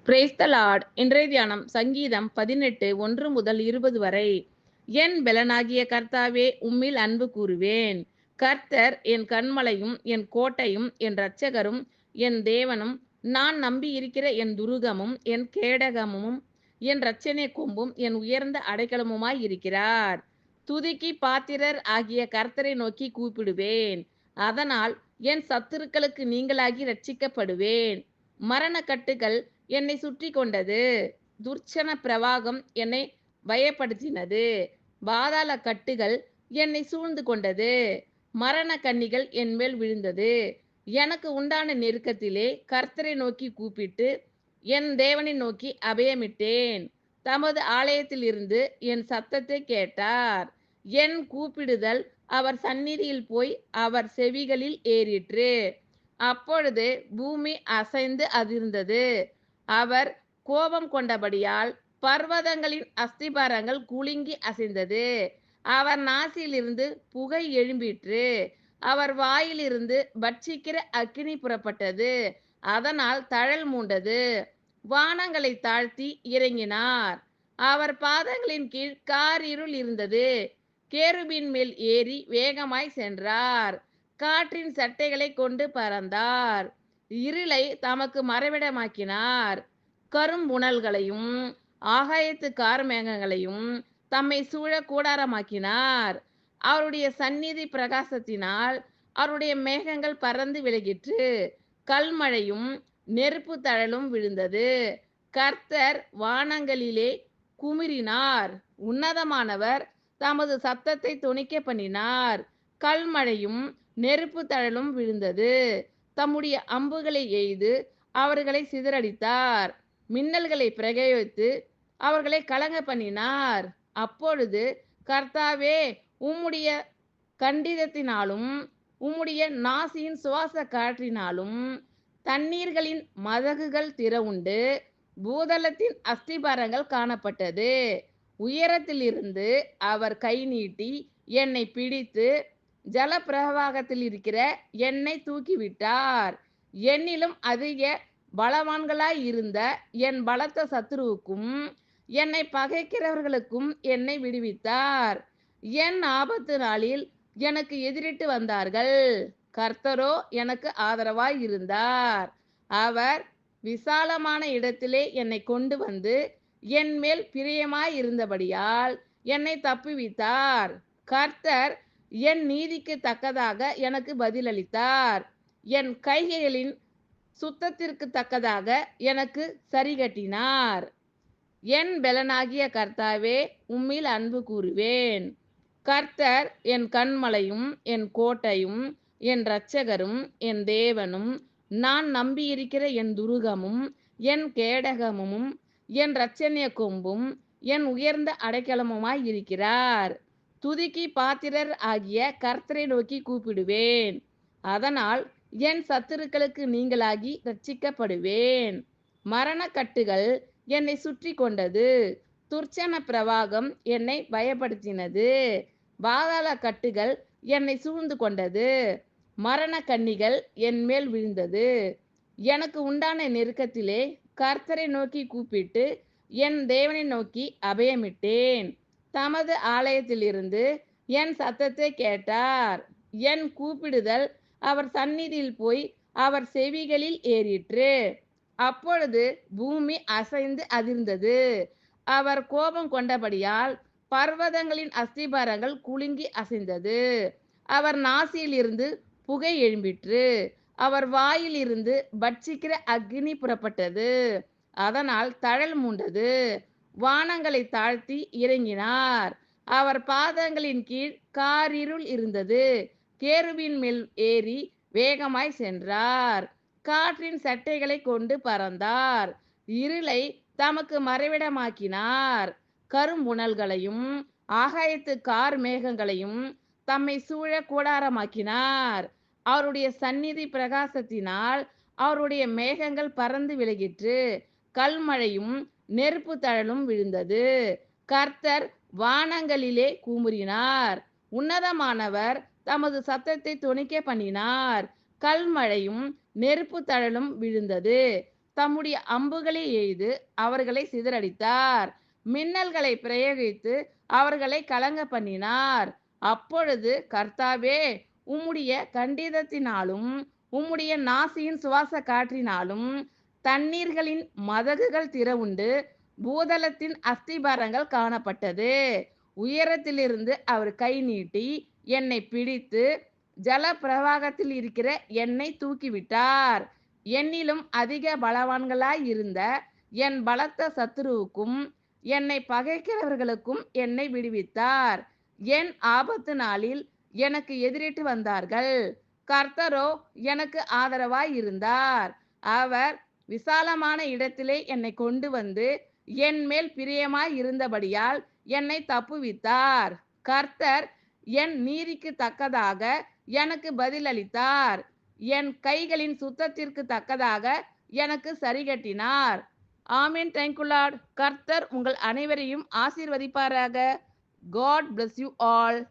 Praise the Lord. இன்றைய தியானம் சங்கீதம் 18 1 முதல் 20 வரை. என் பெலனாகிய கர்த்தாவே, உம்மில் அன்பு கூறுவேன். கர்த்தர் என் கன்மலையும் என் கோட்டையும் என் இரட்சகரும் என் தேவனும், நான் நம்பியிருக்கிற என் துருகமும் என் கேடகமும் என் இரட்சணிய கொம்பும் என் உயர்ந்த அடைக்கலமுமாய் இருக்கிறார். துதிக்கு பாத்திரர் ஆகிய கர்த்தரை நோக்கி கூப்பிடுவேன். அதனால் என் சத்துருக்களுக்கு நீங்களாகி ரட்சிக்கப்படுவேன். மரண கட்டுகள் என்னை சுற்றி கொண்டது. துர்ச்சன பிரவாகம் என்னை பயப்படுத்தினது. பாதாள கட்டுகள் என்னை சூழ்ந்து கொண்டது. மரண கண்ணிகள் என்மேல் விழுந்தது. எனக்கு உண்டான நெருக்கத்திலே கர்த்தரை நோக்கி கூப்பிட்டு என் தேவனை நோக்கி அபயமிட்டேன். தமது ஆலயத்தில் இருந்து என் சத்தத்தை கேட்டார். என் கூப்பிடுதல் அவர் சந்நிதியில் போய் அவர் செவிகளில் ஏறிற்று. அப்பொழுது பூமி அசைந்து அதிர்ந்தது. அவர் கோபம் கொண்டபடியால் பர்வதங்களின் அஸ்திபாரங்கள் குலுங்கி அசைந்தது. அவர் நாசியிலிருந்து புகை எழும்பிற்று. அவர் வாயிலிருந்து பட்சிக்கிற அக்கினி புறப்பட்டது. அதனால் தழல் மூண்டது. வானங்களை தாழ்த்தி இறங்கினார். அவர் பாதங்களின் கீழ் காரிருள் இருந்தது. கேருபின் மேல் ஏறி வேகமாய் சென்றார். காற்றின் சட்டைகளை கொண்டு பறந்தார். இருளை தமக்கு மறைவிடமாக்கினார். கரும்புணல்களையும் ஆகாயத்து கார்மேகங்களையும் தம்மை சூழ கூடாரமாக்கினார். அவருடைய சந்நிதி பிரகாசத்தினால் அவருடைய மேகங்கள் பறந்து விலகிற்று. கல்மழையும் நெருப்பு தழலும் விழுந்தது. கர்த்தர் வானங்களிலே குமிரினார். உன்னதமானவர் தமது சத்தத்தை தொனிக்க பண்ணினார். கல்மழையும் நெருப்பு தழலும் விழுந்தது. தம்முடைய அம்புகளை எய்து அவர்களை சிதறடித்தார். மின்னல்களை பிரயோகித்து அவர்களை கலங்க பண்ணினார். அப்பொழுது கர்த்தாவே, உம்முடைய கண்டிதத்தினாலும் உம்முடைய நாசியின் சுவாச காற்றினாலும் தண்ணீர்களின் மதகுகள் திறவுண்டு பூதலத்தின் அஸ்திபாரங்கள் காணப்பட்டது. உயரத்திலிருந்து அவர் கை நீட்டி என்னை பிடித்து ஜலப்பிரவாகத்தில் இருக்கிற என்னை தூக்கிவிட்டார். என்னிலும் அதிக பலவான்களாய் இருந்த என் பலத்த சத்துருவுக்கும் என்னை பகைக்கிறவர்களுக்கும் என்னை விடுவித்தார். என் ஆபத்து நாளில் எனக்கு எதிரிட்டு வந்தார்கள். கர்த்தரோ எனக்கு ஆதரவாய் இருந்தார். அவர் விசாலமான இடத்திலே என்னை கொண்டு வந்து என் மேல் பிரியமாய் இருந்தபடியால் என்னை தப்புவித்தார். கர்த்தர் என் நீதிக்கு தக்கதாக எனக்கு பதிலளித்தார். என் கைகளின் சுத்தத்திற்கு தக்கதாக எனக்கு சரிகட்டினார். என் பெலனாகிய கர்த்தாவே, உம்மில் அன்பு கூறுவேன். கர்த்தர் என் கன்மலையும் என் கோட்டையும் என் இரட்சகரும் என் தேவனும், நான் நம்பியிருக்கிற என் துருகமும் என் கேடகமும் என் இரட்சணிய கொம்பும் என் உயர்ந்த அடைக்கலமுமாய் இருக்கிறார். துதிக்கு பாத்திரர் ஆகிய கர்த்தரை நோக்கி கூப்பிடுவேன். அதனால் என் சத்துருக்களுக்கு நீங்களாகி ரட்சிக்கப்படுவேன். மரண கட்டுகள் என்னை சுற்றி கொண்டது. துர்ச்சன பிரவாகம் என்னை பயப்படுத்தினது. பாதாள கட்டுகள் என்னை சூழ்ந்து கொண்டது. மரண கண்ணிகள் என் மேல் விழுந்தது. எனக்கு உண்டான நெருக்கத்திலே கர்த்தரை நோக்கி கூப்பிட்டு என் தேவனை நோக்கி அபயமிட்டேன். தமது ஆலயத்திலிருந்து என் சத்தத்தை கேட்டார். என் கூப்பிடுதல் அவர் சந்நிதியில் போய் அவர் செவிகளில் ஏறிற்று. அப்பொழுது பூமி அசைந்து அதிர்ந்தது. அவர் கோபம் கொண்டபடியால் பர்வதங்களின் அஸ்திபாரங்கள் குலுங்கி அசைந்தது. அவர் நாசியிலிருந்து புகை எழும்பிற்று. அவர் வாயிலிருந்து பட்சிக்கிற அக்கினி புறப்பட்டது. அதனால் தழல் மூண்டது. வானங்களை தாழ்த்தி இறங்கினார். அவர் பாதங்களின் கீழ் காரிருள் இருந்தது. கேருபின் மேல் ஏறி வேகமாய் சென்றார். காற்றின் சட்டைகளை கொண்டு பறந்தார். இருளை தமக்கு மறைவிடமாக்கினார். கரும்புணல்களையும் ஆகாயத்து கார் மேகங்களையும் தம்மை சூழ கூடாரமாக்கினார். அவருடைய சந்நிதி பிரகாசத்தினால் அவருடைய மேகங்கள் பறந்து விலகிற்று. கல்மழையும் நெருப்பு தழலும் விழுந்தது. கர்த்தர் வானங்களிலே கூமுறினார். உன்னதமானவர் தமது சத்தத்தை தொனிக்க பண்ணினார். கல்மழையும் நெருப்பு தழலும் விழுந்தது. தம்முடைய அம்புகளை எய்து அவர்களை சிதறடித்தார். மின்னல்களை பிரயோகித்து அவர்களை கலங்க பண்ணினார். அப்பொழுது கர்த்தாவே, உம்முடைய கண்டிதத்தினாலும் உம்முடைய நாசியின் சுவாச காற்றினாலும் தண்ணீர்களின் மதகுகள் திறவுண்டு பூதலத்தின் அஸ்திபாரங்கள் காணப்பட்டது. உயரத்திலிருந்து அவர் கை நீட்டி என்னை பிடித்து ஜல பிரவாகத்தில் இருக்கிற என்னை தூக்கிவிட்டார். என்னிலும் அதிக பலவான்களாய் இருந்த என் பலத்த சத்துருவுக்கும் என்னை பகைக்கிறவர்களுக்கும் என்னை விடுவித்தார். என் ஆபத்து நாளில் எனக்கு எதிரிட்டு வந்தார்கள். கர்த்தரோ எனக்கு ஆதரவாய் இருந்தார். அவர் விசாலமான இடத்திலே என்னை கொண்டு வந்து என் மேல் பிரியமாய் இருந்தபடியால் என்னை தப்புவித்தார். கர்த்தர் என் நீதிக்கு தக்கதாக எனக்கு பதிலளித்தார். என் கைகளின் சுத்தத்திற்கு தக்கதாக எனக்கு சரிகட்டினார். ஆமென். Thank you Lord. கர்த்தர் உங்கள் அனைவரையும் ஆசீர்வதிப்பாராக. God bless you all.